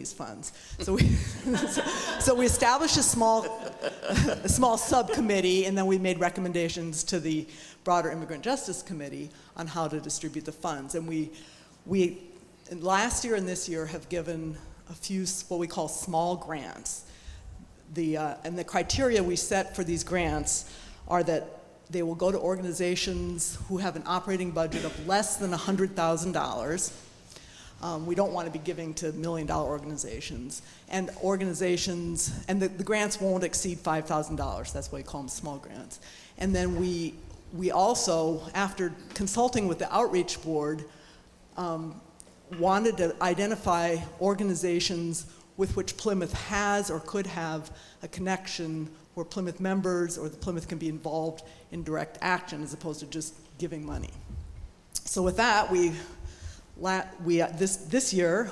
these funds. So we, so we established a small subcommittee, and then we made recommendations to the broader Immigrant Justice Committee on how to distribute the funds. And we last year and this year have given a few what we call small grants. And the criteria we set for these grants are that they will go to organizations who have an operating budget of less than $100,000. We don't want to be giving to $1 million organizations. And organizations, and the grants won't exceed $5,000. That's why we call them small grants. And then we also, after consulting with the outreach board, wanted to identify organizations with which Plymouth has or could have a connection where Plymouth members or the Plymouth can be involved in direct action as opposed to just giving money. So with that, this year,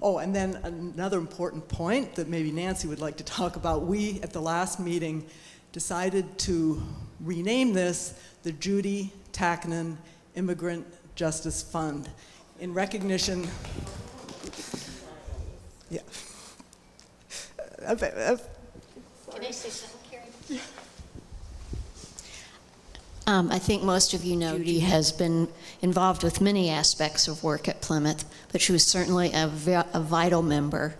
and then another important point that maybe Nancy would like to talk about, we at the last meeting decided to rename this the Judy Tacknan Immigrant Justice Fund in recognition. Yeah. Can I say something, Karen? I think most of you know Judy has been involved with many aspects of work at Plymouth, but she was certainly a vital member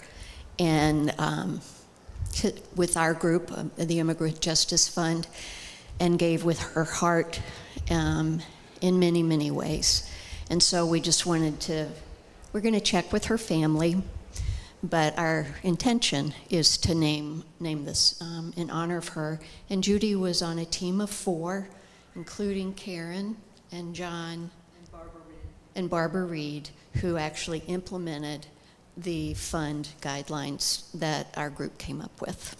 and with our group, the Immigrant Justice Fund, and gave with her heart in many, many ways. And so we just we're going to check with her family, but our intention is to name this in honor of her. And Judy was on a team of 4, including Karen and John and Barbara Reed, who actually implemented the fund guidelines that our group came up with.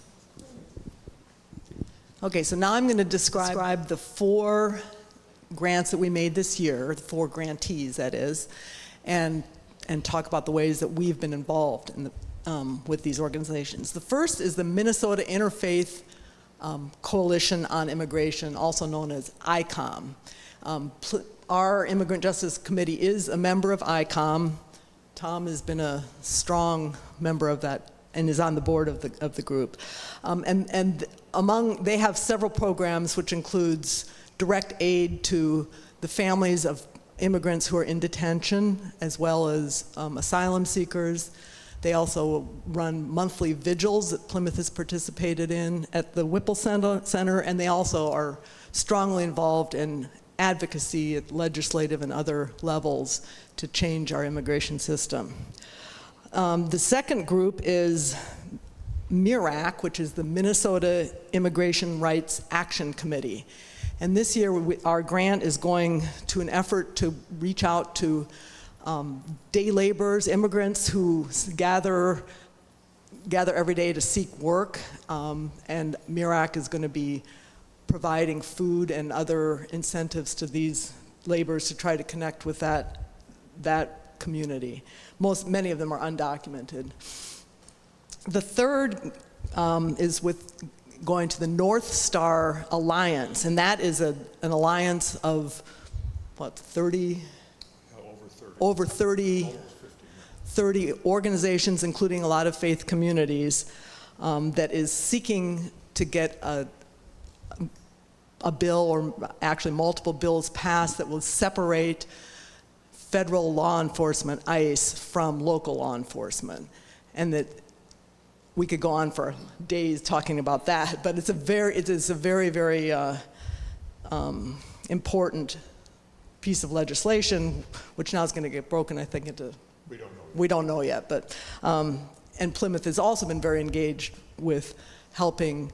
Okay, so now I'm going to describe the 4 grants that we made this year, the 4 grantees, that is, and talk about the ways that we've been involved in with these organizations. The first is the Minnesota Interfaith Coalition on Immigration, also known as ICOM. Our Immigrant Justice Committee is a member of ICOM. Tom has been a strong member of that and is on the board of the group. They have several programs, which includes direct aid to the families of immigrants who are in detention, as well as asylum seekers. They also run monthly vigils that Plymouth has participated in at the Whipple Center, and they also are strongly involved in advocacy at legislative and other levels to change our immigration system. The second group is MIRAC, which is the Minnesota Immigration Rights Action Committee. And this year, our grant is going to an effort to reach out to day laborers, immigrants who gather every day to seek work. And MIRAC is going to be providing food and other incentives to these laborers to try to connect with that community. Many of them are undocumented. The third is with going to the North Star Alliance, and that is an alliance of, what, 30? Over 30 organizations, including a lot of faith communities, that is seeking to get a bill, or actually multiple bills passed, that will separate federal law enforcement, ICE, from local law enforcement. And that we could go on for days talking about that, but it is a very, very important piece of legislation, which now is going to get broken, I think, into, we don't know yet, but, and Plymouth has also been very engaged with helping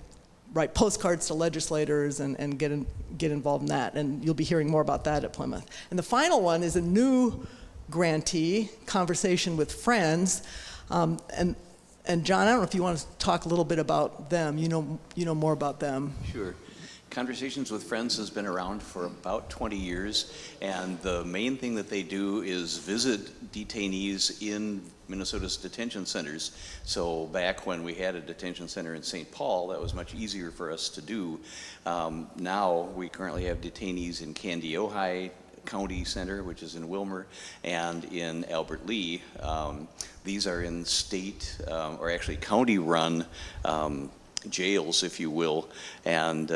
write postcards to legislators and get involved in that, and you'll be hearing more about that at Plymouth. And the final one is a new grantee, Conversation with Friends, and John, I don't know if you want to talk a little bit about them. You know more about them. Sure. Conversations with Friends has been around for about 20 years, and the main thing that they do is visit detainees in Minnesota's detention centers. So back when we had a detention center in St. Paul, that was much easier for us to do. Now we currently have detainees in Candy, Ojai, County Center, which is in Wilmer, and in Albert Lea. These are in state, or actually county-run jails, if you will, and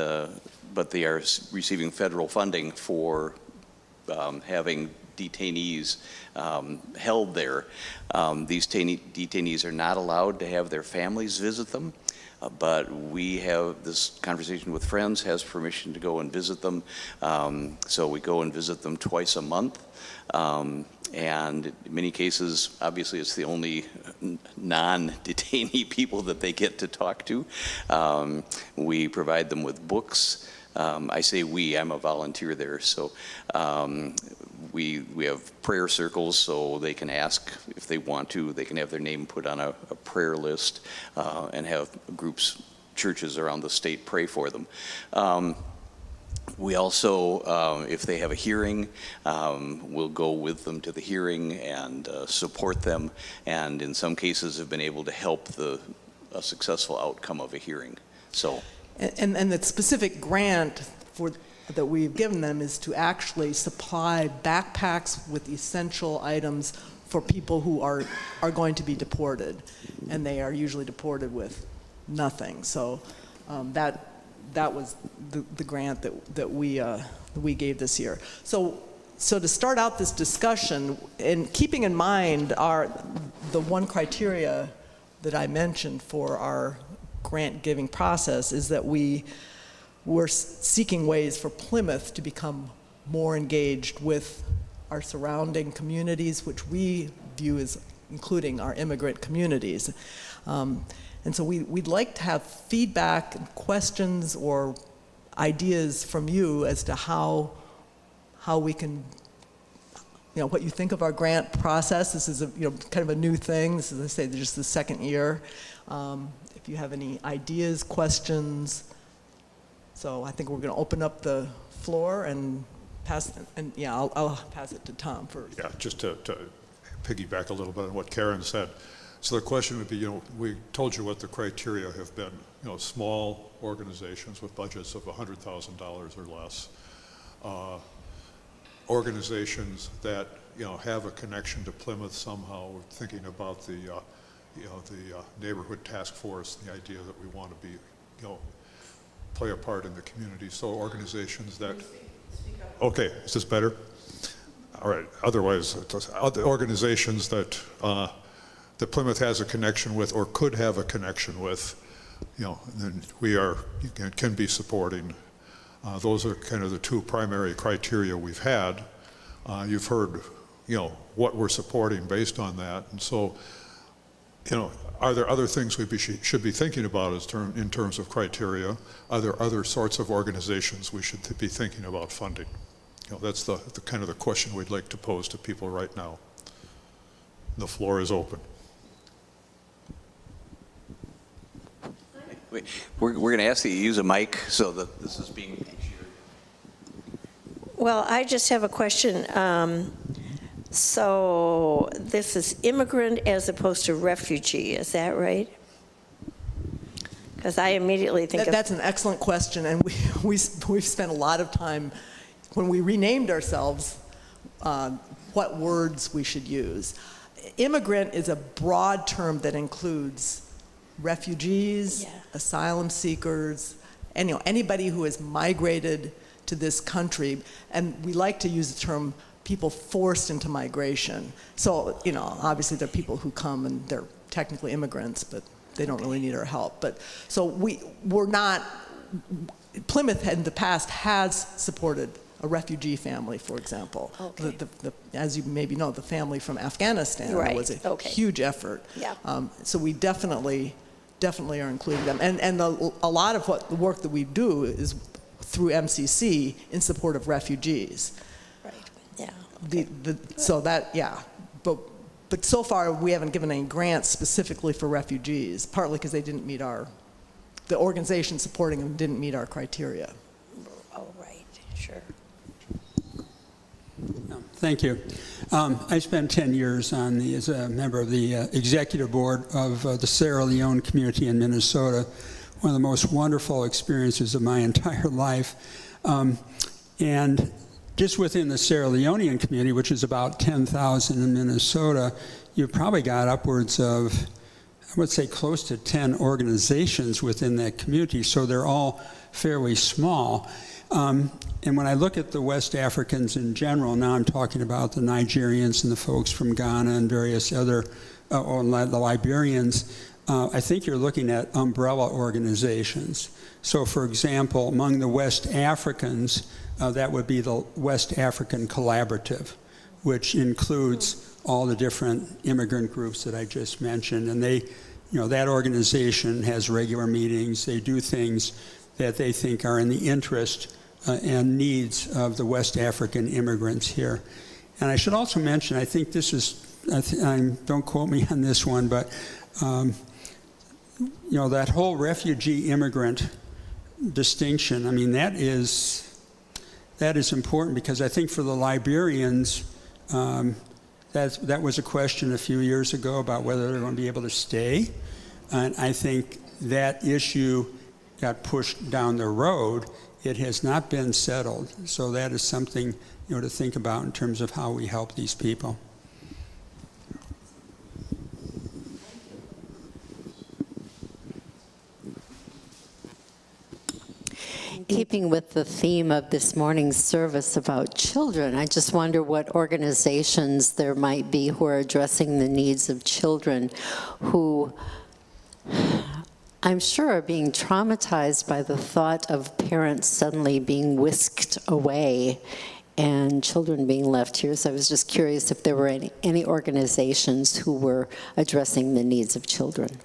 but they are receiving federal funding for having detainees held there. These detainees are not allowed to have their families visit them, but we have this conversation with Friends has permission to go and visit them. So we go and visit them twice a month. And in many cases, obviously, it's the only non-detainee people that they get to talk to. We provide them with books. I say we, I'm a volunteer there, so we have prayer circles, so they can ask if they want to. They can have their name put on a prayer list and have groups, churches around the state pray for them. We also, if they have a hearing, we'll go with them to the hearing and support them, and in some cases have been able to help a successful outcome of a hearing. So. And the specific grant that we've given them is to actually supply backpacks with essential items for people who are going to be deported, and they are usually deported with nothing. So that was the grant that we gave this year. So to start out this discussion, and keeping in mind the one criteria that I mentioned for our grant giving process is that we're seeking ways for Plymouth to become more engaged with our surrounding communities, which we view as including our immigrant communities. And so we'd like to have feedback, and questions, or ideas from you as to how we can, what you think of our grant process. This is kind of a new thing. This is, as I say, just the second year. If you have any ideas, questions. So I think we're going to open up the floor and pass, and yeah, I'll pass it to Tom first. Yeah, just to piggyback a little bit on what Karen said. So the question would be, we told you what the criteria have been. Small organizations with budgets of $100,000 or less, organizations that have a connection to Plymouth somehow. We're thinking about the neighborhood task force, the idea that we want to be, play a part in the community. So organizations that, okay, is this better? All right, otherwise, other organizations that Plymouth has a connection with or could have a connection with, then we can be supporting. Those are kind of the two primary criteria we've had. You've heard, what we're supporting based on that. And so, are there other things we should be thinking about in terms of criteria? Are there other sorts of organizations we should be thinking about funding? That's the kind of the question we'd like to pose to people right now. The floor is open. We're going to ask that you use a mic so that this is being shared. Well, I just have a question. So this is immigrant as opposed to refugee, is that right? Because I immediately think That's an excellent question, and we've spent a lot of time, when we renamed ourselves, what words we should use. Immigrant is a broad term that includes refugees, asylum seekers, and anybody who has migrated to this country, and we like to use the term people forced into migration. So, obviously there are people who come and they're technically immigrants, but they don't really need our help. But so we're not, Plymouth in the past has supported a refugee family, for example. Okay. As you maybe know, the family from Afghanistan was a huge effort. Yeah. So we definitely are including them. And a lot of the work that we do is through MCC in support of refugees. Right, yeah. But so far we haven't given any grants specifically for refugees, partly because they didn't meet the organization supporting them didn't meet our criteria. Oh, right, sure. Thank you. I spent 10 years as a member of the executive board of the Sierra Leone community in Minnesota, one of the most wonderful experiences of my entire life. And just within the Sierra Leonean community, which is about 10,000 in Minnesota, you've probably got upwards of, I would say, close to 10 organizations within that community, so they're all fairly small. And when I look at the West Africans in general, now I'm talking about the Nigerians and the folks from Ghana and various other, or the Liberians, I think you're looking at umbrella organizations. So for example, among the West Africans, that would be the West African Collaborative, which includes all the different immigrant groups that I just mentioned. And they, that organization has regular meetings. They do things that they think are in the interest and needs of the West African immigrants here. And I should also mention, I think this is, don't quote me on this one, but that whole refugee immigrant distinction, I mean, that is important, because I think for the Liberians, that was a question a few years ago about whether they're going to be able to stay. And I think that issue got pushed down the road. It has not been settled. So that is something to think about in terms of how we help these people. Keeping with the theme of this morning's service about children, I just wonder what organizations there might be who are addressing the needs of children who I'm sure are being traumatized by the thought of parents suddenly being whisked away and children being left here. So I was just curious if there were any organizations who were addressing the needs of children.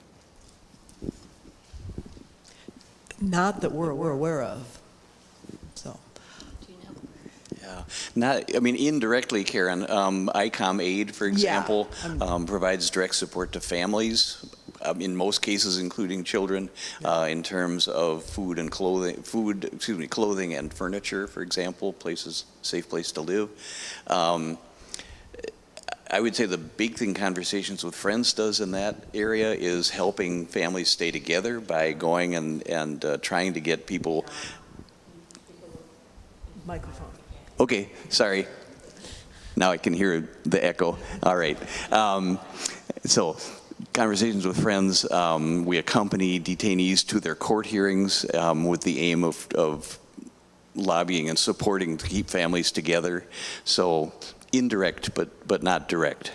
Not that we're aware of. So. Yeah, indirectly, Karen. ICOM Aid, for example, provides direct support to families, in most cases including children, in terms of food and clothing, clothing and furniture, for example, safe place to live. I would say the big thing Conversations with Friends does in that area is helping families stay together by going and trying to get people. Microphone. Okay, sorry. Now I can hear the echo. All right. So Conversations with Friends, we accompany detainees to their court hearings with the aim of lobbying and supporting to keep families together. So indirect, but not direct.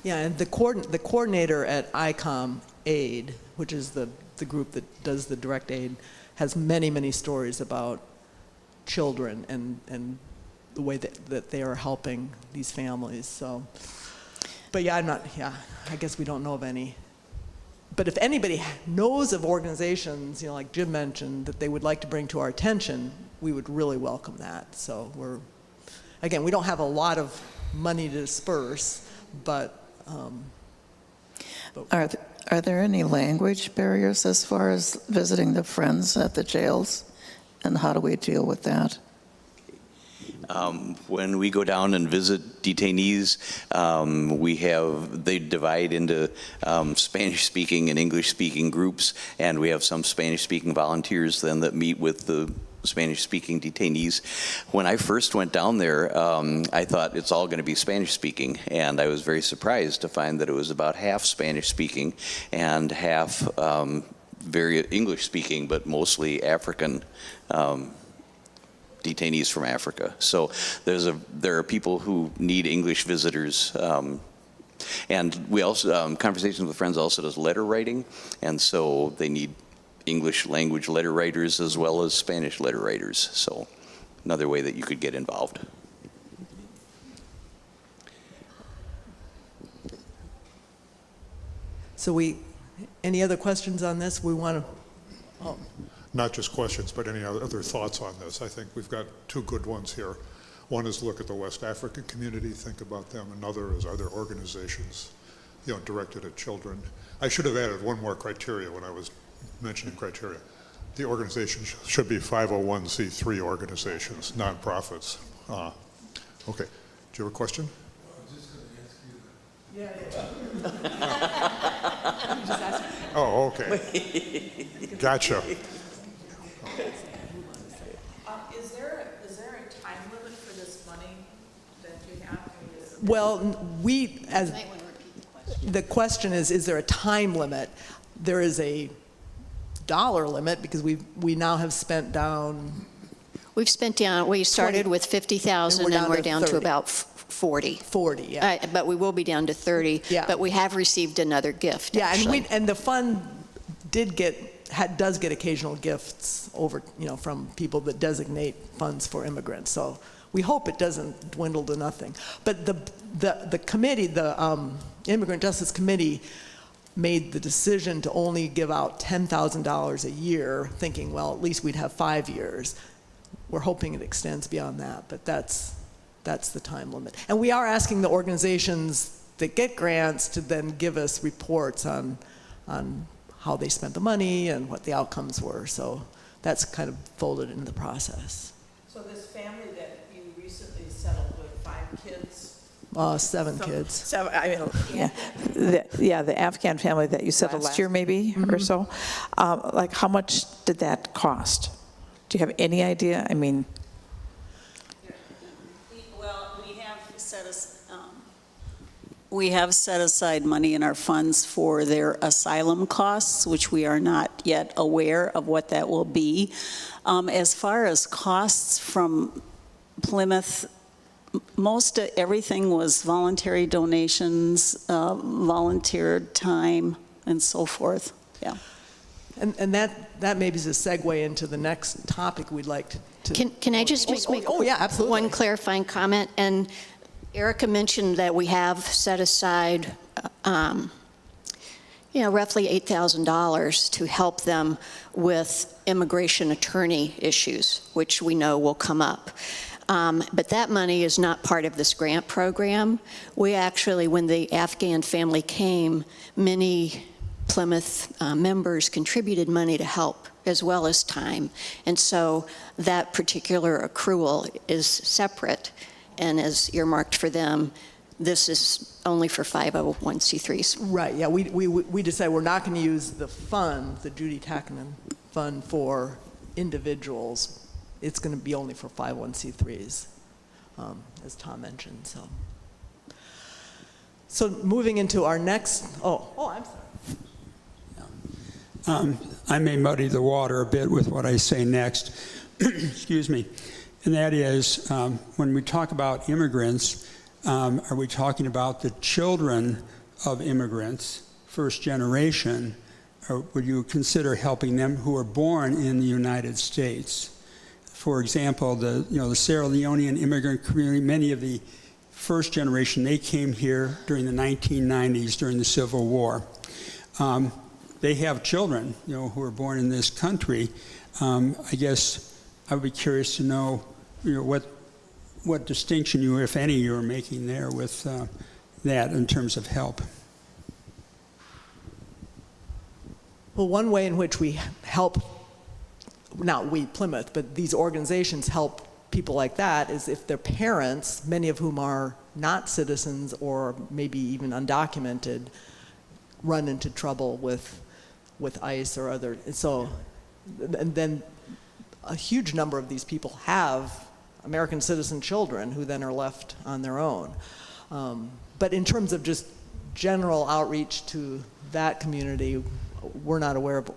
Yeah, and the coordinator at ICOM Aid, which is the group that does the direct aid, has many stories about children and the way that they are helping these families. So, but I guess we don't know of any. But if anybody knows of organizations, like Jim mentioned, that they would like to bring to our attention, we would really welcome that. So again, we don't have a lot of money to disperse, but Are there any language barriers as far as visiting the friends at the jails, and how do we deal with that? When we go down and visit detainees, they divide into Spanish-speaking and English-speaking groups, and we have some Spanish-speaking volunteers then that meet with the Spanish-speaking detainees. When I first went down there, I thought it's all going to be Spanish-speaking, and I was very surprised to find that it was about half Spanish-speaking and half very English-speaking, but mostly African detainees from Africa. So there are people who need English visitors. And we also, Conversations with Friends also does letter writing, and so they need English language letter writers as well as Spanish letter writers. So another way that you could get involved. so any other questions on this? We want to. Not just questions, but any other thoughts on this? I think we've got two good ones here. One is look at the West African community, think about them. Another is, are there organizations, directed at children? I should have added one more criteria when I was mentioning criteria. The organization should be 501c3 organizations, nonprofits. Okay. Do you have a question? Oh, okay. Gotcha. Is there a Well, the question is there a time limit? There is a dollar limit because we now have spent down. We've spent down, we started with 50,000 and we're down to 30. about 40. 40, yeah. But we will be down to 30. Yeah. But we have received another gift, Yeah, actually. and the fund does get occasional gifts over, from people that designate funds for immigrants. So we hope it doesn't dwindle to nothing. But the committee, the Immigrant Justice Committee, made the decision to only give out $10,000 a year, thinking, well, at least we'd have 5 years. We're hoping it extends beyond that, but that's the time limit. And we are asking the organizations that get grants to then give us reports on how they spent the money and what the outcomes were. So that's kind of folded into the process. So this family that you recently settled with 5 kids? 7 kids. 7, I mean, the Afghan family that you settled last year maybe or so. Like how much did that cost? Do you have any idea? I mean. Well, we have set aside money in our funds for their asylum costs, which we are not yet aware of what that will be. As far as costs from Plymouth, most of everything was voluntary donations, volunteer time, and so forth. Yeah. And that maybe is a segue into the next topic we'd like to. Can I just make yeah, absolutely. one clarifying comment? And Erica mentioned that we have set aside, roughly $8,000 to help them with immigration attorney issues, which we know will come up. But that money is not part of this grant program. We actually, when the Afghan family came, many Plymouth members contributed money to help, as well as time. And so that particular accrual is separate and is earmarked for them. This is only for 501c3s. Right, yeah, we decided we're not going to use the fund, the Judy Tackman fund, for individuals. It's going to be only for 501c3s, as Tom mentioned. So moving into our next, I'm sorry. I may muddy the water a bit with what I say next. Excuse me. And that is, when we talk about immigrants, are we talking about the children of immigrants, first generation, or would you consider helping them who are born in the United States? For example, the Sierra Leonean immigrant community, many of the first generation, they came here during the 1990s, during the Civil War. They have children, who are born in this country. I guess I would be curious to know, what distinction you, if any, you're making there with that in terms of help. Well, one way in which we help, not we, Plymouth, but these organizations help people like that is if their parents, many of whom are not citizens or maybe even undocumented, run into trouble with ICE or other. So, and then a huge number of these people have American citizen children who then are left on their own. But in terms of just general outreach to that community, we're not aware of,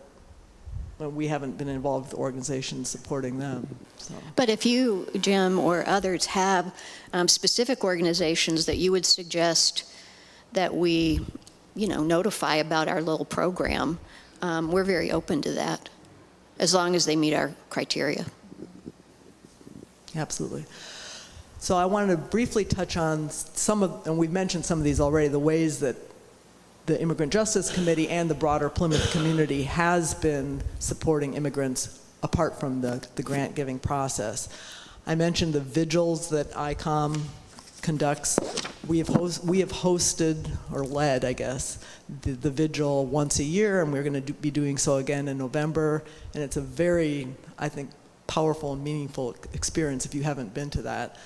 we haven't been involved with organizations supporting them. So. But if you, Jim, or others have specific organizations that you would suggest that we, notify about our little program, we're very open to that, as long as they meet our criteria. Absolutely. So I wanted to briefly touch on and we've mentioned some of these already, the ways that the Immigrant Justice Committee and the broader Plymouth community has been supporting immigrants apart from the grant giving process. I mentioned the vigils that ICOM conducts. We have hosted, or led, I guess, the vigil once a year, and we're going to be doing so again in November. And it's a very, I think, powerful and meaningful experience if you haven't been to that.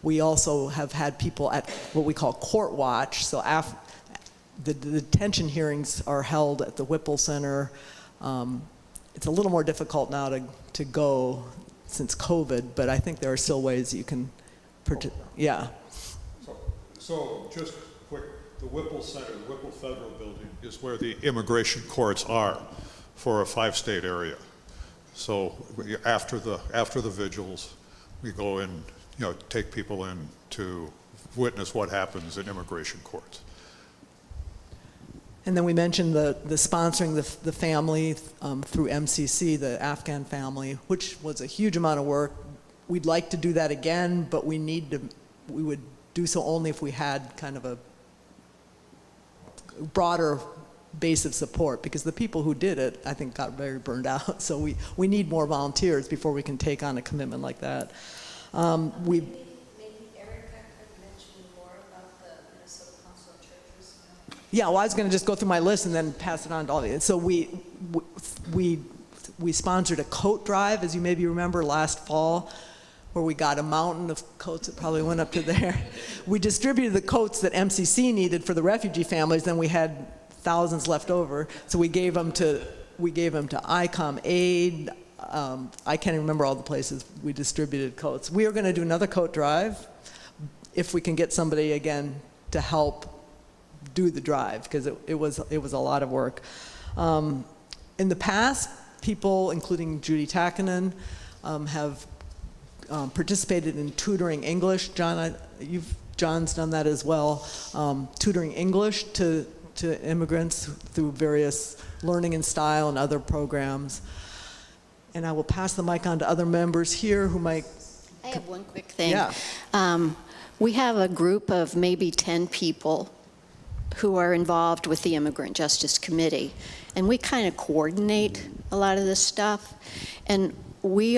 We also have had people at what we call court watch. So the detention hearings are held at the Whipple Center. It's a little more difficult now to go since COVID, but I think there are still ways you can, yeah. So just quick, the Whipple Center, the Whipple Federal Building is where the immigration courts are for a 5-state area. So after the vigils, we go in, take people in to witness what happens in immigration courts. And then we mentioned the sponsoring the family through MCC, the Afghan family, which was a huge amount of work. We'd like to do that again, but we would do so only if we had kind of a broader base of support, because the people who did it, I think, got very burned out. So we need more volunteers before we can take on a commitment like that. Maybe Erica could mention more about the Minnesota Council of Churches. Yeah, well, I was going to just go through my list and then pass it on to all of you. So we sponsored a coat drive, as you maybe remember, last fall, where we got a mountain of coats that probably went up to there. We distributed the coats that MCC needed for the refugee families, then we had thousands left over, so we gave them to ICOM Aid. I can't even remember all the places we distributed coats. We are going to do another coat drive if we can get somebody again to help do the drive, because it was a lot of work. In the past, people, including Judy Takinen, have participated in tutoring English. John's done that as well, tutoring English to immigrants through various learning and style and other programs. And I will pass the mic on to other members here who might. I have one quick thing. Yeah. We have a group of maybe 10 people who are involved with the Immigrant Justice Committee, and we kind of coordinate a lot of this stuff. And we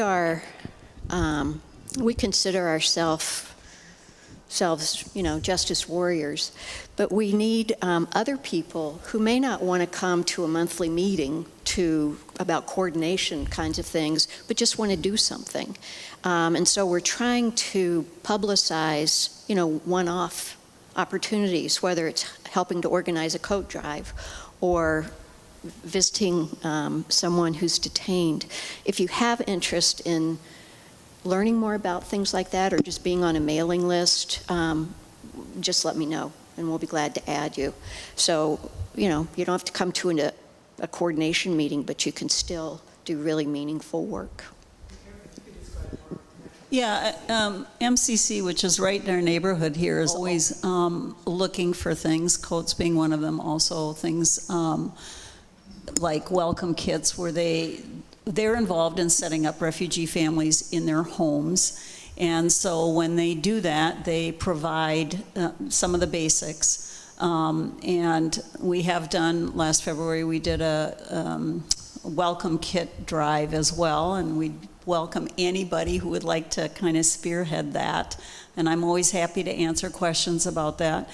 consider ourselves, justice warriors, but we need other people who may not want to come to a monthly meeting about coordination kinds of things, but just want to do something. And so we're trying to publicize, one-off opportunities, whether it's helping to organize a coat drive or visiting someone who's detained. If you have interest in learning more about things like that or just being on a mailing list, just let me know and we'll be glad to add you. So, you don't have to come to a coordination meeting, but you can still do really meaningful work. Yeah, MCC, which is right in our neighborhood here, is always looking for things, coats being one of them, also things like welcome kits where they're involved in setting up refugee families in their homes. And so when they do that, they provide some of the basics. And we have done, last February, we did a welcome kit drive as well, and we welcome anybody who would like to kind of spearhead that. And I'm always happy to answer questions about that.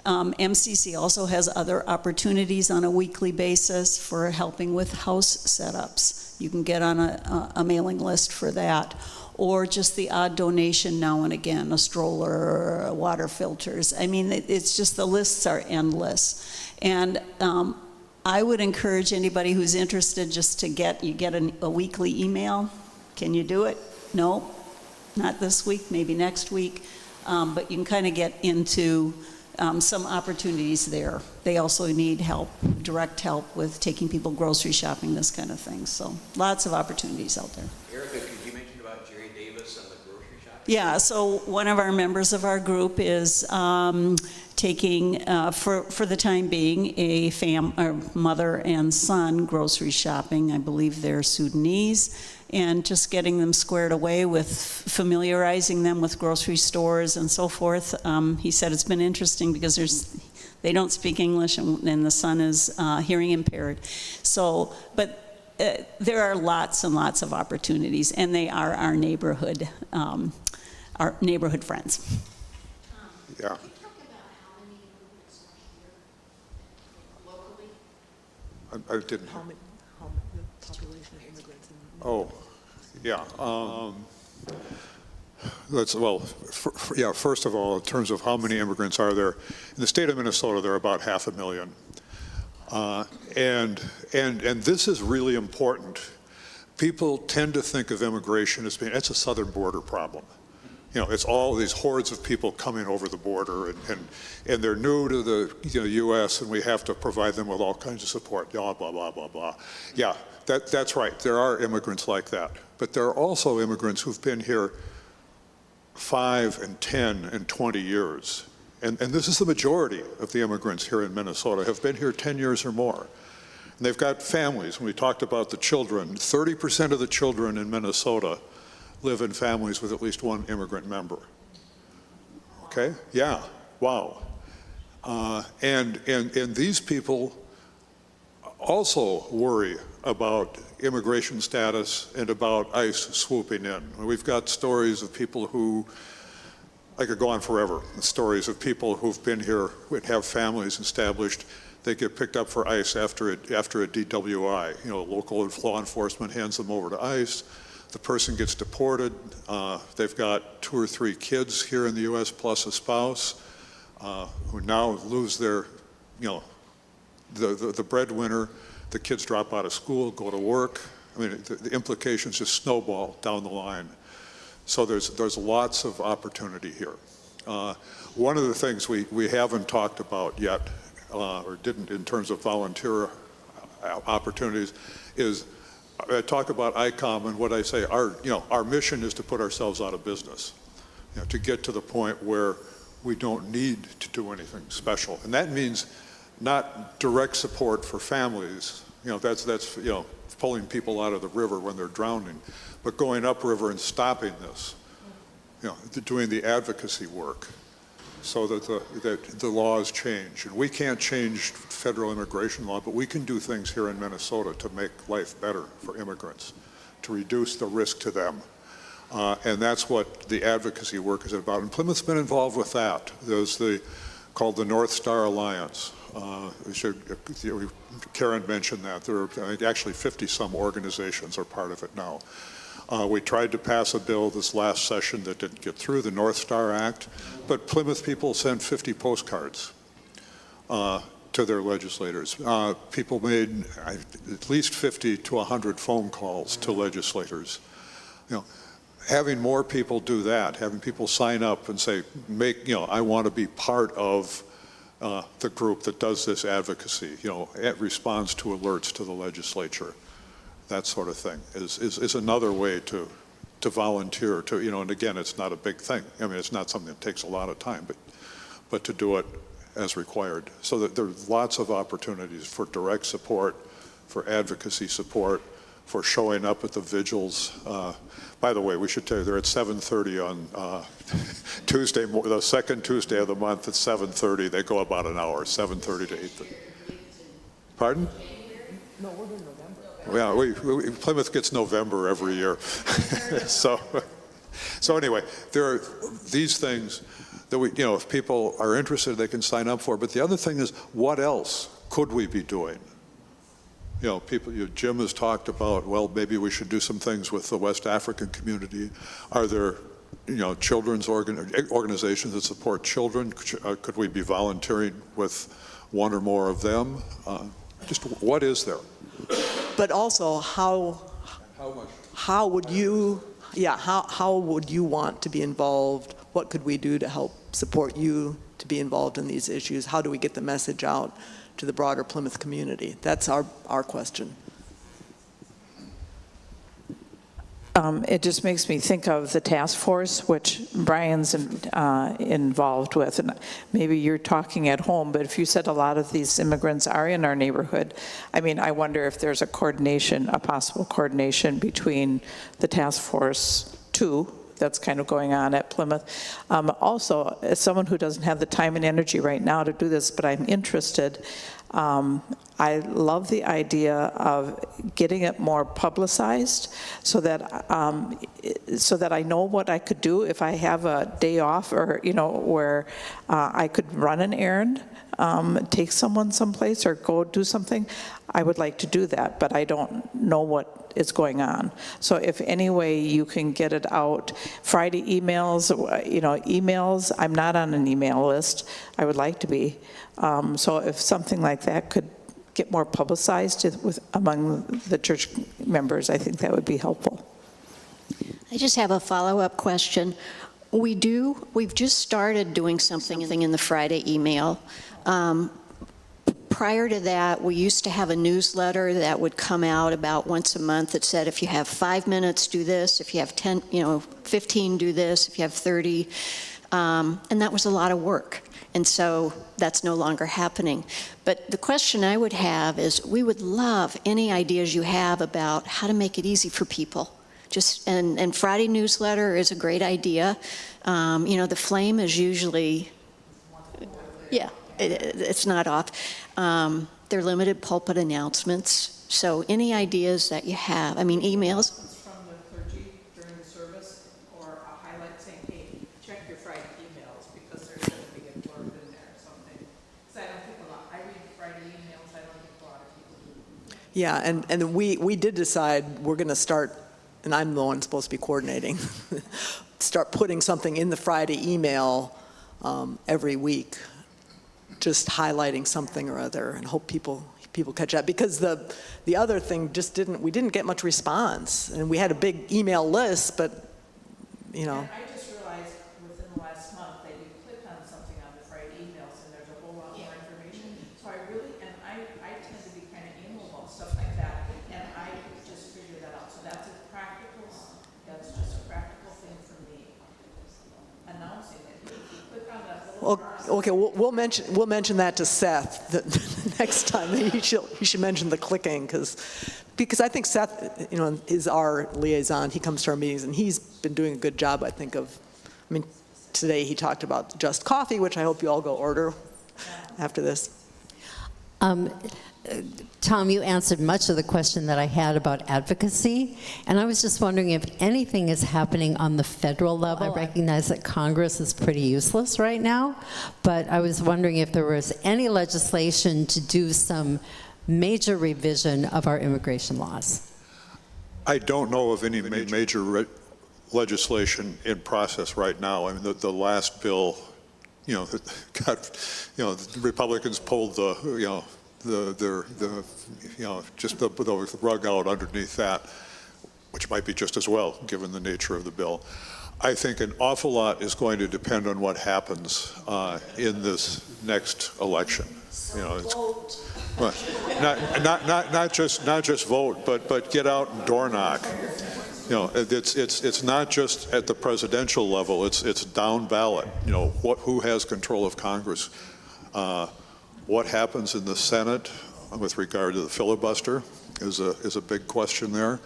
MCC also has other opportunities on a weekly basis for helping with house setups. You can get on a mailing list for that, or just the odd donation now and again, a stroller, or water filters. I mean, it's just the lists are endless. And I would encourage anybody who's interested just to get a weekly email. Can you do it? No, not this week, maybe next week. But you can kind of get into some opportunities there. They also need help, direct help with taking people grocery shopping, this kind of thing. So lots of opportunities out there. Erica, could you mention about Jerry Davis and the grocery shopping? Yeah, so one of our members of our group is taking, for the time being, a mother and son grocery shopping. I believe they're Sudanese, and just getting them squared away with familiarizing them with grocery stores and so forth. He said it's been interesting because they don't speak English, and the son is hearing impaired. So, but there are lots and lots of opportunities, and they are our neighborhood friends. Yeah. I didn't. How many the population of immigrants in Oh, yeah. First of all, in terms of how many immigrants are there, in the state of Minnesota, there are about 500,000. And this is really important. People tend to think of immigration as being, it's a southern border problem. It's all these hordes of people coming over the border, and they're new to the U.S., and we have to provide them with all kinds of support, blah, blah, blah, blah, blah. Yeah, that's right. There are immigrants like that. But there are also immigrants who've been here 5 and 10 and 20 years. And this is the majority of the immigrants here in Minnesota have been here 10 years or more. And they've got families. When we talked about the children, 30% of the children in Minnesota live in families with at least one immigrant member. Okay? Yeah. Wow. And these people also worry about immigration status and about ICE swooping in. We've got stories of people who, I could go on forever, stories of people who've been here, who have families established. They get picked up for ICE after a DWI. Local law enforcement hands them over to ICE. The person gets deported. They've got 2 or 3 kids here in the U.S. plus a spouse who now lose their, the breadwinner. The kids drop out of school, go to work. I mean, the implications just snowball down the line. So there's lots of opportunity here. One of the things we haven't talked about yet, or didn't in terms of volunteer opportunities, is I talk about ICOM, and what I say, our mission is to put ourselves out of business, to get to the point where we don't need to do anything special. And that means not direct support for families, that's pulling people out of the river when they're drowning, but going upriver and stopping this, doing the advocacy work so that the laws change. And we can't change federal immigration law, but we can do things here in Minnesota to make life better for immigrants, to reduce the risk to them. And that's what the advocacy work is about. And Plymouth's been involved with that. There's called the North Star Alliance. Karen mentioned that. There are actually 50-some organizations are part of it now. We tried to pass a bill this last session that didn't get through, the North Star Act, but Plymouth people sent 50 postcards to their legislators. People made at least 50 to 100 phone calls to legislators. Having more people do that, having people sign up and say, I want to be part of the group that does this advocacy, it responds to alerts to the legislature, that sort of thing, is another way to volunteer, and again, it's not a big thing. I mean, it's not something that takes a lot of time, but to do it as required. So that there's lots of opportunities for direct support, for advocacy support, for showing up at the vigils. By the way, we should tell you, they're at 7:30 on Tuesday, the second Tuesday of the month at 7:30. They go about an hour, 7:30 to 8:30. Pardon? No, we're in November. Yeah, Plymouth gets November every year. So anyway, there are these things that if people are interested, they can sign up for. But the other thing is, what else could we be doing? Jim has talked about, well, maybe we should do some things with the West African community. Are there, children's organizations that support children? Could we be volunteering with one or more of them? Just what is there? But also, how would you want to be involved? What could we do to help support you to be involved in these issues? How do we get the message out to the broader Plymouth community? That's our question. It just makes me think of the task force, which Brian's involved with. And maybe you're talking at home, but if you said a lot of these immigrants are in our neighborhood, I wonder if there's a possible coordination between the task force 2 that's kind of going on at Plymouth. Also, as someone who doesn't have the time and energy right now to do this, but I'm interested, I love the idea of getting it more publicized so that I know what I could do if I have a day off, or where I could run an errand, take someone someplace, or go do something. I would like to do that, but I don't know what is going on. So if any way you can get it out, Friday emails, I'm not on an email list. I would like to be. So if something like that could get more publicized among the church members, I think that would be helpful. I just have a follow-up question. We do. We've just started doing something in the Friday email. Prior to that, we used to have a newsletter that would come out about once a month that said, if you have 5 minutes, do this. If you have 15, do this. If you have 30. And that was a lot of work. And so that's no longer happening. But the question I would have is, we would love any ideas you have about how to make it easy for people. And Friday newsletter is a great idea. The flame is usually, yeah, it's not off. They're limited pulpit announcements. So any ideas that you have, emails. From the clergy during the service, or a highlight saying, hey, check your Friday emails, because there's going to be a blurb in there or something. Because I don't think I read Friday emails, I don't think a lot of people do. Yeah, and we did decide we're going to start, and I'm the one supposed to be coordinating, start putting something in the Friday email every week, just highlighting something or other, and hope people catch that. Because the other thing we didn't get much response, and we had a big email list, but And I just realized within the last month that you click on something on the Friday emails and there's a whole lot more information. So I tend to be kind of anal about stuff like that, and I just figured that out. So that's just a practical thing for me. Announcing it. If you click on that little bar. okay, we'll mention that to Seth the next time. He should mention the clicking, because I think Seth, is our liaison. He comes to our meetings, and he's been doing a good job, I think, today he talked about Just Coffee, which I hope you all go order after this. Tom, you answered much of the question that I had about advocacy, and I was just wondering if anything is happening on the federal level. I recognize that Congress is pretty useless right now, but I was wondering if there was any legislation to do some major revision of our immigration laws. I don't know of any major legislation in process right now. I mean, the last bill, the Republicans pulled just the rug out underneath that, which might be just as well, given the nature of the bill. I think an awful lot is going to depend on what happens in this next election. Not just vote, but get out and door knock. It's not just at the presidential level. It's down ballot. Who has control of Congress? What happens in the Senate with regard to the filibuster is a big question there.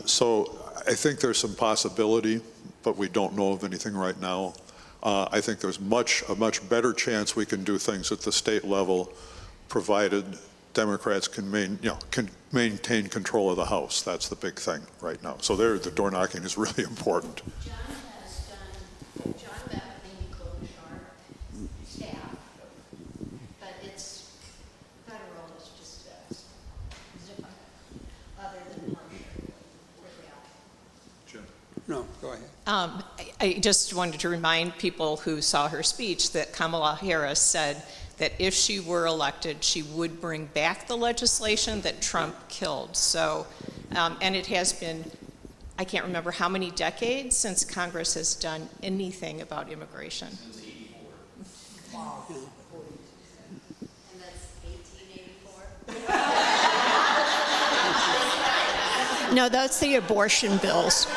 So I think there's some possibility, but we don't know of anything right now. I think there's a much better chance we can do things at the state level, provided Democrats can maintain control of the House. That's the big thing right now. So the door knocking is really important. No, go ahead. I just wanted to remind people who saw her speech that Kamala Harris said that if she were elected, she would bring back the legislation that Trump killed. So, and it has been, I can't remember how many decades since Congress has done anything about immigration. Since 84. Wow. And that's 1884? No, that's the abortion bills.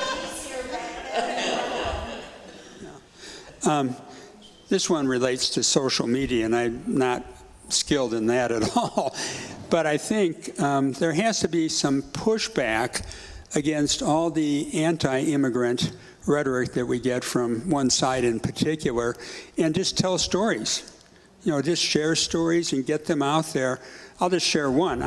This one relates to social media, and I'm not skilled in that at all. But I think there has to be some pushback against all the anti-immigrant rhetoric that we get from one side in particular, and just tell stories. Just share stories and get them out there. I'll just share one.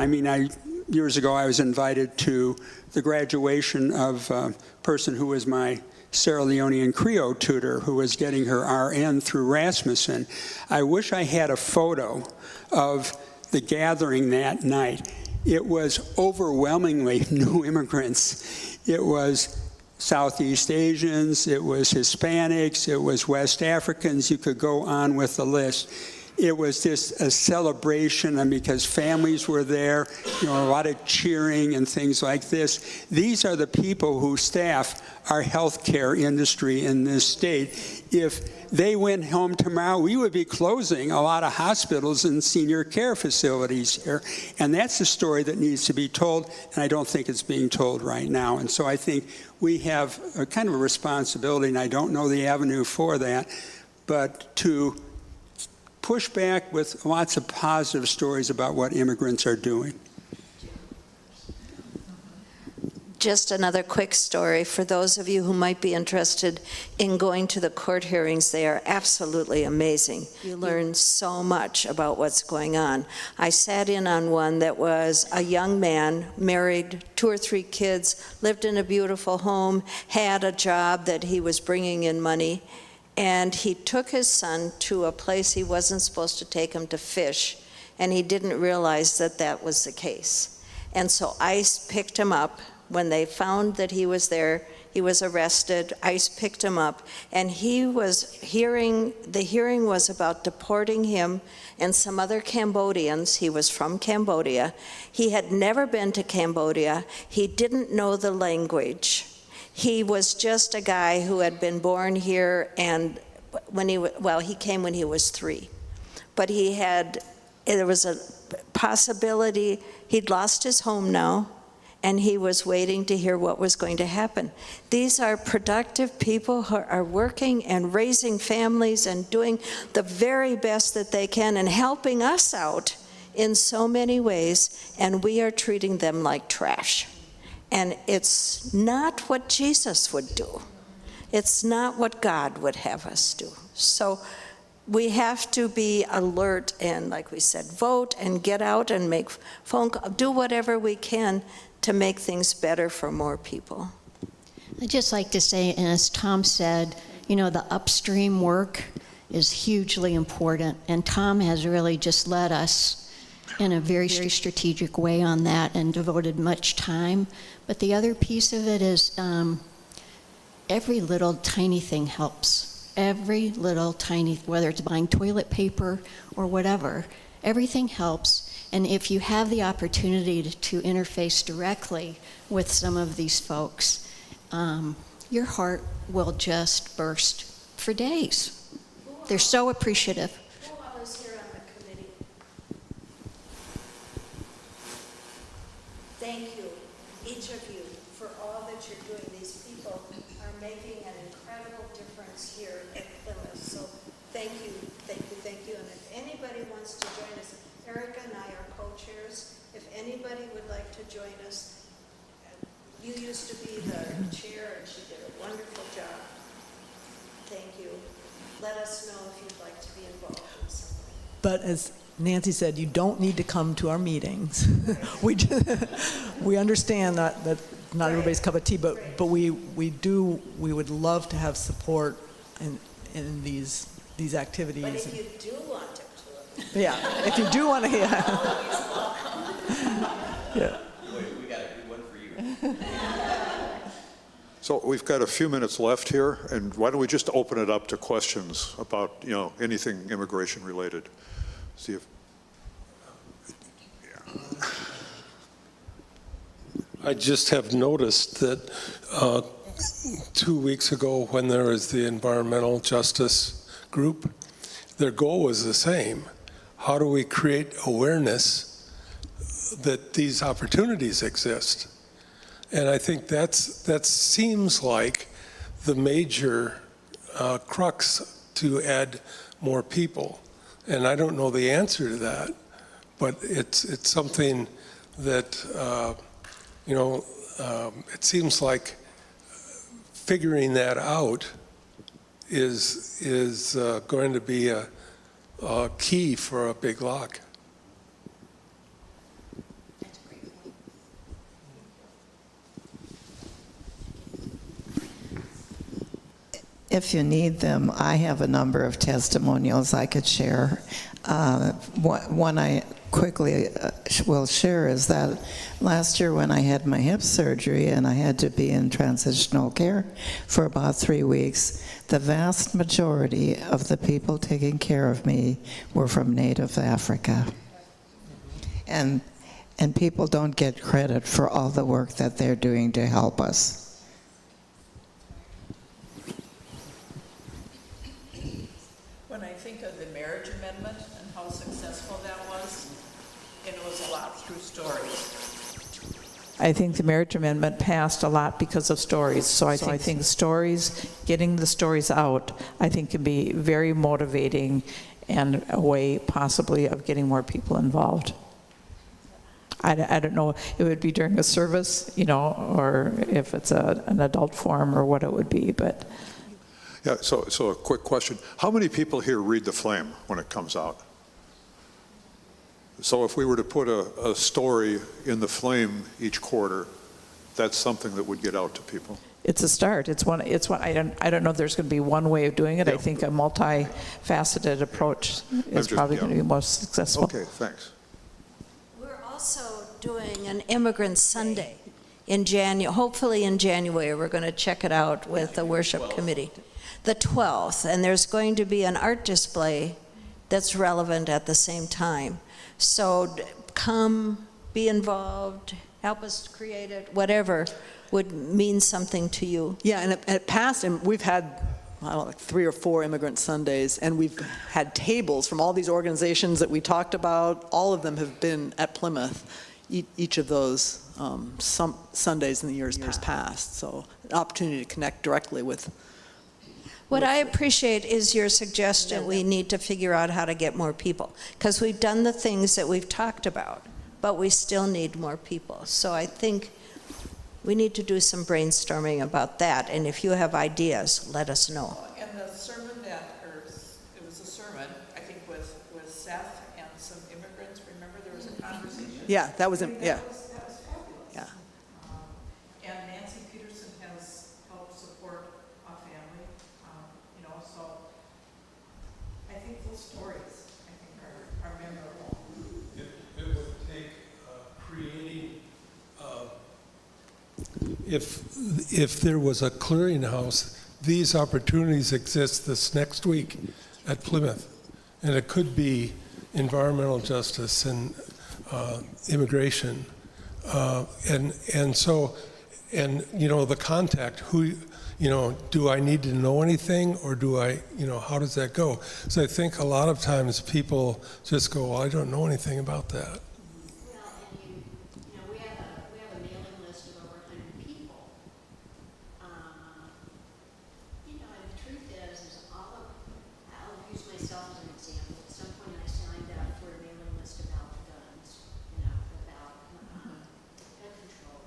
Years ago, I was invited to the graduation of a person who was my Sierra Leonean Creole tutor, who was getting her RN through Rasmussen. I wish I had a photo of the gathering that night. It was overwhelmingly new immigrants. It was Southeast Asians, it was Hispanics, it was West Africans. You could go on with the list. it was just a celebration, and because families were there, a lot of cheering and things like this. These are the people who staff our healthcare industry in this state. If they went home tomorrow, we would be closing a lot of hospitals and senior care facilities here. And that's a story that needs to be told, and I don't think it's being told right now. And so I think we have a kind of a responsibility, and I don't know the avenue for that, but to push back with lots of positive stories about what immigrants are doing. Just another quick story for those of you who might be interested in going to the court hearings. They are absolutely amazing. You learn so much about what's going on. I sat in on one that was a young man, married, 2 or 3 kids, lived in a beautiful home, had a job that he was bringing in money, and he took his son to a place he wasn't supposed to take him to fish, and he didn't realize that that was the case. And so ICE picked him up. When they found that he was there, he was arrested. ICE picked him up, and the hearing was about deporting him and some other Cambodians. He was from Cambodia. He had never been to Cambodia. He didn't know the language. He was just a guy who had been born here, and he came when he was 3. But there was a possibility, he'd lost his home now, and he was waiting to hear what was going to happen. These are productive people who are working and raising families and doing the very best that they can and helping us out in so many ways, and we are treating them like trash. And it's not what Jesus would do. It's not what God would have us do. So we have to be alert and, like we said, vote and get out and make phone calls, do whatever we can to make things better for more people. I'd just like to say, and as Tom said, the upstream work is hugely important, and Tom has really just led us in a very strategic way on that and devoted much time. But the other piece of it is every little tiny thing helps. Every little tiny, whether it's buying toilet paper or whatever, everything helps. And if you have the opportunity to interface directly with some of these folks, your heart will just burst for days. They're so appreciative. Who all is here on the committee? Thank you, each of you, for all that you're doing. These people are making an incredible difference here at Plymouth. So thank you, thank you, thank you. And if anybody wants to join us, Erica and I are co-chairs. If anybody would like to join us, you used to be the chair and she did a wonderful job. Thank you. Let us know if you'd like to be involved in some way. But as Nancy said, you don't need to come to our meetings. We understand that not everybody's cup of tea, but we would love to have support in these activities. But if you do want to. Yeah, if you do want to, yeah. Yeah. We got a good one for you. So we've got a few minutes left here, and why don't we just open it up to questions about, anything immigration related? See if, yeah. I just have noticed that 2 weeks ago when there was the environmental justice group, their goal was the same. How do we create awareness that these opportunities exist? And I think that seems like the major crux to add more people. And I don't know the answer to that, but it's something that, it seems like figuring that out is going to be a key for a big lock. If you need them, I have a number of testimonials I could share. One quickly will share is that last year when I had my hip surgery and I had to be in transitional care for about 3 weeks, the vast majority of the people taking care of me were from Native Africa. And people don't get credit for all the work that they're doing to help us. When I think of the marriage amendment and how successful that was, and it was a lot through stories. I think the marriage amendment passed a lot because of stories. So I think stories, getting the stories out, I think can be very motivating and a way possibly of getting more people involved. I don't know, it would be during a service, you know, or if it's an adult forum or what it would be, but. Yeah, so a quick question. How many people here read The Flame when it comes out? So if we were to put a story in The Flame each quarter, that's something that would get out to people. It's a start. It's one. I don't know if there's going to be one way of doing it. Yeah. I think a multifaceted approach is probably going to be most successful. Okay, thanks. We're also doing an Immigrant Sunday in January, hopefully in January. We're going to check it out with the worship committee. The 12th, and there's going to be an art display that's relevant at the same time. So come, be involved, help us create it, whatever would mean something to you. Yeah, and at past, and we've had, I don't know, like 3 or 4 Immigrant Sundays, and we've had tables from all these organizations that we talked about. All of them have been at Plymouth, each of those some Sundays in the years past. So an opportunity to connect directly with. What I appreciate is your suggestion we need to figure out how to get more people, because we've done the things that we've talked about, but we still need more people. So I think we need to do some brainstorming about that, and if you have ideas, let us know. And the sermon it was a sermon, I think, with Seth and some immigrants. Remember, there was a conversation. Yeah, that was, yeah. That was fabulous. Yeah. And Nancy Peterson has helped support a family, you know, so I think those stories, I think, are memorable. It would take creating, if there was a clearinghouse, these opportunities exist this next week at Plymouth. And it could be environmental justice and immigration. And so, you know, the contact, who, you know, do I need to know anything, or do I, you know, how does that go? So I think a lot of times people just go, well, I don't know anything about that. We have a mailing list of over 100 people. You know, and the truth is I'll use myself as an example. At some point I signed up for a mailing list about guns, you know, about gun control.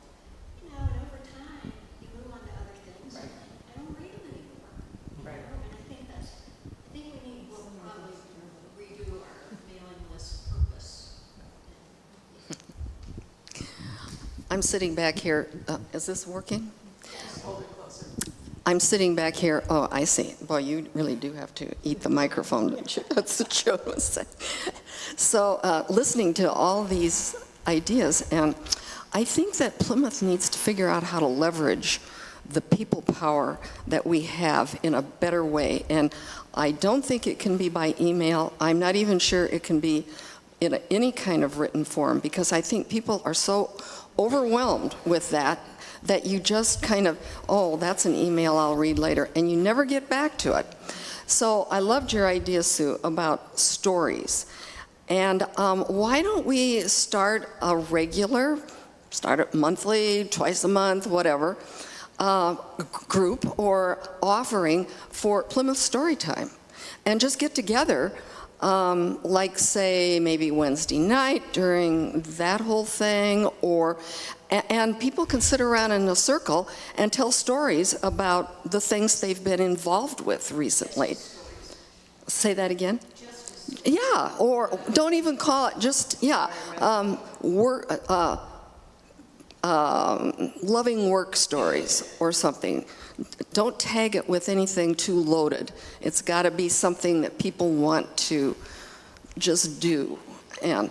You know, and over time, you move on to other things. Right. I don't read them anymore. Right. And I think we need, we'll probably redo our mailing list purpose. I'm sitting back here. Is this working? I'm sitting back here. Oh, I see. Boy, you really do have to eat the microphone, don't you? That's what Joan was saying. So listening to all these ideas, and I think that Plymouth needs to figure out how to leverage the people power that we have in a better way. And I don't think it can be by email. I'm not even sure it can be in any kind of written form, because I think people are so overwhelmed with that you just kind of, oh, that's an email I'll read later, and you never get back to it. So I loved your idea, Sue, about stories. And why don't we start a regular, start it monthly, twice a month, whatever, group or offering for Plymouth Storytime, and just get together, like say maybe Wednesday night during that whole thing, and people can sit around in a circle and tell stories about the things they've been involved with recently. Say that again? Yeah, or don't even call it just, yeah, loving work stories or something. Don't tag it with anything too loaded. It's got to be something that people want to just do. And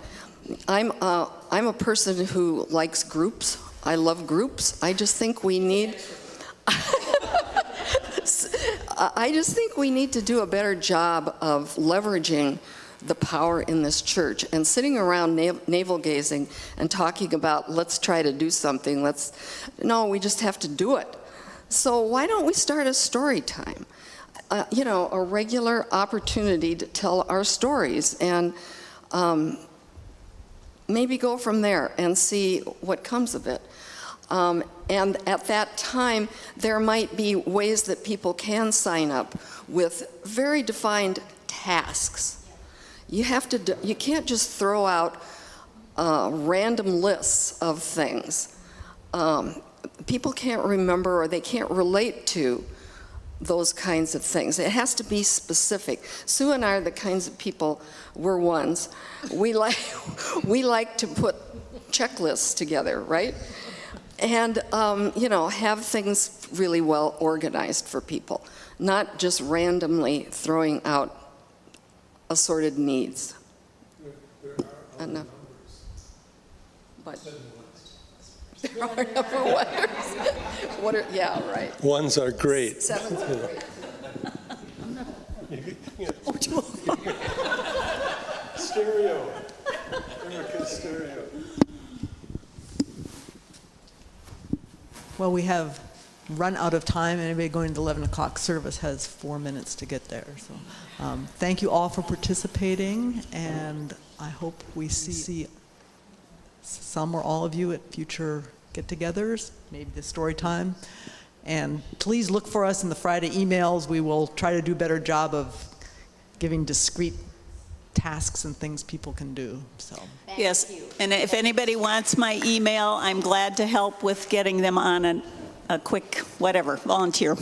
I'm a person who likes groups. I love groups. I just think we need I just think we need to do a better job of leveraging the power in this church, and sitting around navel gazing and talking about let's try to do something. No, we just have to do it. So why don't we start a story time? A regular opportunity to tell our stories, and maybe go from there and see what comes of it. And at that time, there might be ways that people can sign up with very defined tasks. You can't just throw out random lists of things. People can't remember, or they can't relate to those kinds of things. It has to be specific. Sue and I are the kinds of people, we're ones. We like to put checklists together, right? And, have things really well organized for people, not just randomly throwing out assorted needs. There are numbers. But there are number ones. Yeah, right. Ones are great. Sevens are great. Stereo. America's stereo. Well, we have run out of time. Anybody going to the 11 o'clock service has 4 minutes to get there. So thank you all for participating, and I hope we see some or all of you at future get-togethers, maybe the story time. And please look for us in the Friday emails. We will try to do a better job of giving discrete tasks and things people can do. So. Yes, and if anybody wants my email, I'm glad to help with getting them on a quick whatever, volunteer.